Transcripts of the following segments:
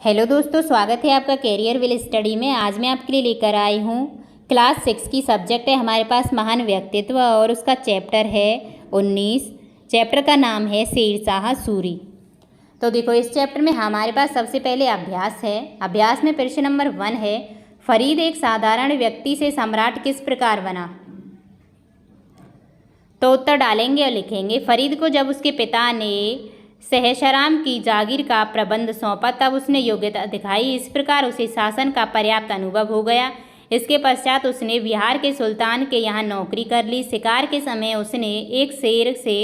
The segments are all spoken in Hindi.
हेलो दोस्तों, स्वागत है आपका कैरियर विल स्टडी में। आज मैं आपके लिए लेकर आई हूँ क्लास 6 की सब्जेक्ट है हमारे पास महान व्यक्तित्व और उसका चैप्टर है 19। चैप्टर का नाम है शेरशाह सूरी। तो देखो, इस चैप्टर में हमारे पास सबसे पहले अभ्यास है। अभ्यास में प्रश्न नंबर 1 है, फरीद एक साधारण व्यक्ति से सम्राट किस प्रकार बना। तो उत्तर डालेंगे और लिखेंगे, फरीद को जब उसके पिता ने सहसराम की जागीर का प्रबंध सौंपा तब उसने योग्यता दिखाई। इस प्रकार उसे शासन का पर्याप्त अनुभव हो गया। इसके पश्चात उसने बिहार के सुल्तान के यहाँ नौकरी कर ली। शिकार के समय उसने एक शेर से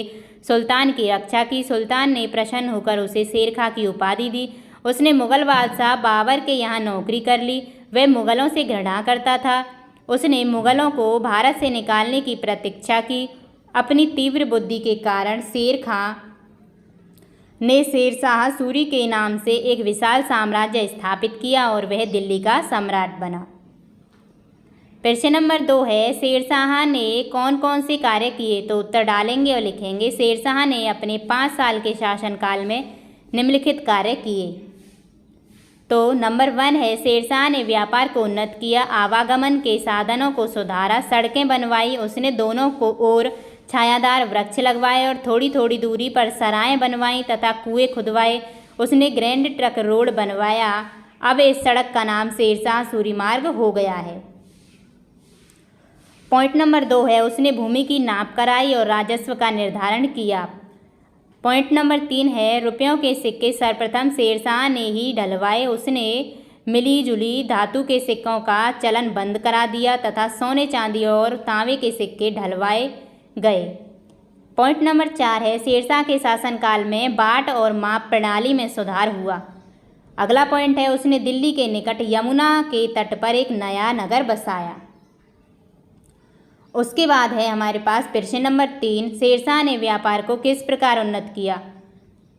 सुल्तान की रक्षा की। सुल्तान ने प्रसन्न होकर उसे शेरखां की उपाधि दी। उसने मुगल बादशाह बाबर के यहाँ नौकरी कर ली। वह मुगलों से घृणा करता था। उसने मुगलों को भारत से निकालने की प्रतीक्षा की। अपनी तीव्र बुद्धि के कारण शेरखां ने शेरशाह सूरी के नाम से एक विशाल साम्राज्य स्थापित किया और वह दिल्ली का सम्राट बना। प्रश्न नंबर 2 है, शेरशाह ने कौन कौन से कार्य किए। तो उत्तर डालेंगे और लिखेंगे, शेरशाह ने अपने 5 साल के शासनकाल में निम्नलिखित कार्य किए। तो नंबर 1 है, शेरशाह ने व्यापार को उन्नत किया, आवागमन के साधनों को सुधारा, सड़कें बनवाई। उसने दोनों को ओर छायादार वृक्ष लगवाए और थोड़ी थोड़ी दूरी पर सराएं बनवाई तथा कुएं खुदवाए। उसने ग्रैंड ट्रक रोड बनवाया। अब इस सड़क का नाम शेरशाह सूरी मार्ग हो गया है। पॉइंट नंबर 2 है, उसने भूमि की नाप कराई और राजस्व का निर्धारण किया। पॉइंट नंबर 3 है, रुपयों के सिक्के सर्वप्रथम शेरशाह ने ही ढलवाए। उसने मिली जुली धातु के सिक्कों का चलन बंद करा दिया तथा सोने चांदी और तांबे के सिक्के ढलवाए गए। पॉइंट नंबर 4 है, शेरशाह के शासनकाल में बाट और माप प्रणाली में सुधार हुआ। अगला पॉइंट है, उसने दिल्ली के निकट यमुना के तट पर एक नया नगर बसाया। उसके बाद है हमारे पास प्रश्न नंबर 3, शेरशाह ने व्यापार को किस प्रकार उन्नत किया।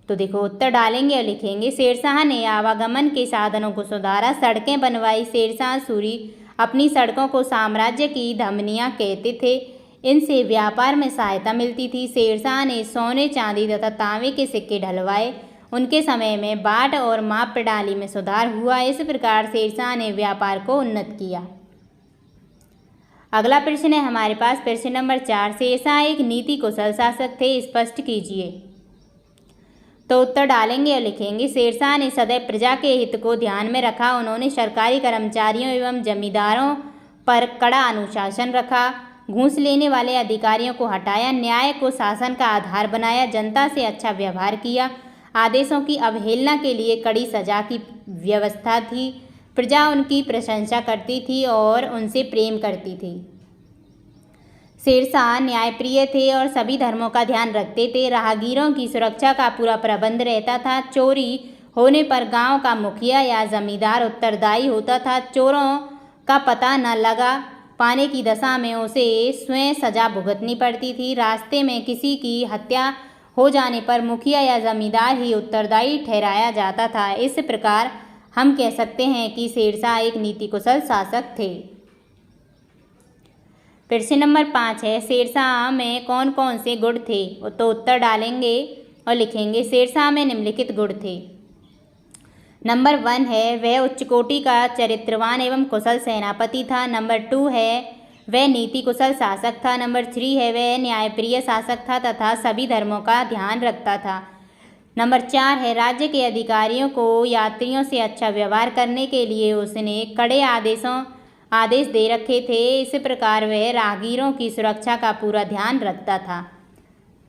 तो देखो, उत्तर डालेंगे और लिखेंगे, शेरशाह ने आवागमन के साधनों को सुधारा, सड़कें बनवाई। शेरशाह सूरी अपनी सड़कों को साम्राज्य की धमनियाँ कहते थे। इनसे व्यापार में सहायता मिलती थी। शेरशाह ने सोने चांदी तथा तांबे के सिक्के ढलवाए। उनके समय में बाट और माप प्रणाली में सुधार हुआ। इस प्रकार शेरशाह ने व्यापार को उन्नत किया। अगला प्रश्न है हमारे पास प्रश्न नंबर 4, शेरशाह एक नीति कुशल शासक थे, स्पष्ट कीजिए। तो उत्तर डालेंगे और लिखेंगे, शेरशाह ने सदैव प्रजा के हित को ध्यान में रखा। उन्होंने सरकारी कर्मचारियों एवं जमींदारों पर कड़ा अनुशासन रखा, घूस लेने वाले अधिकारियों को हटाया, न्याय को शासन का आधार बनाया, जनता से अच्छा व्यवहार किया, आदेशों की अवहेलना के लिए कड़ी सजा की व्यवस्था थी। प्रजा उनकी प्रशंसा करती थी और उनसे प्रेम करती थी। शेरशाह न्यायप्रिय थे और सभी धर्मों का ध्यान रखते थे। राहगीरों की सुरक्षा का पूरा प्रबंध रहता था। चोरी होने पर गांव का मुखिया या जमींदार उत्तरदायी होता था। चोरों का पता न लगा पाने की दशा में उसे स्वयं सजा भुगतनी पड़ती थी। रास्ते में किसी की हत्या हो जाने पर मुखिया या जमींदार ही उत्तरदायी ठहराया जाता था। इस प्रकार हम कह सकते हैं कि शेरशाह एक नीति कुशल शासक थे। प्रश्न नंबर 5 है, शेरशाह में कौन कौन से गुण थे। तो उत्तर डालेंगे और लिखेंगे, शेरशाह में निम्नलिखित गुण थे। नंबर 1 है, वह उच्च कोटि का चरित्रवान एवं कुशल सेनापति था। नंबर 2 है, वह नीति कुशल शासक था। नंबर 3 है, वह न्यायप्रिय शासक था तथा सभी धर्मों का ध्यान रखता था। नंबर 4 है, राज्य के अधिकारियों को यात्रियों से अच्छा व्यवहार करने के लिए उसने कड़े आदेश दे रखे थे। इस प्रकार वह राहगीरों की सुरक्षा का पूरा ध्यान रखता था।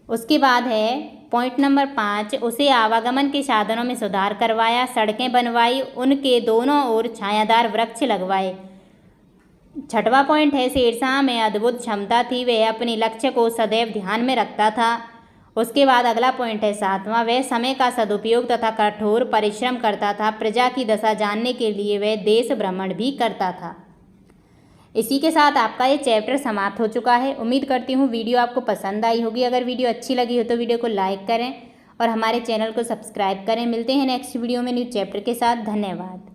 उसके बाद है पॉइंट नंबर 5, उसे आवागमन के साधनों में सुधार करवाया, सड़कें बनवाई, उनके दोनों ओर छायादार वृक्ष लगवाए। छठवां पॉइंट है, शेरशाह में अद्भुत क्षमता थी, वह अपने लक्ष्य को सदैव ध्यान में रखता था। उसके बाद अगला पॉइंट है 7वां, वह समय का सदुपयोग तथा कठोर परिश्रम करता था। प्रजा की दशा जानने के लिए वह देश भ्रमण भी करता था। इसी के साथ आपका ये चैप्टर समाप्त हो चुका है। उम्मीद करती हूँ वीडियो आपको पसंद आई होगी। अगर वीडियो अच्छी लगी हो तो वीडियो को लाइक करें और हमारे चैनल को सब्सक्राइब करें। मिलते हैं नेक्स्ट वीडियो में न्यू चैप्टर के साथ। धन्यवाद।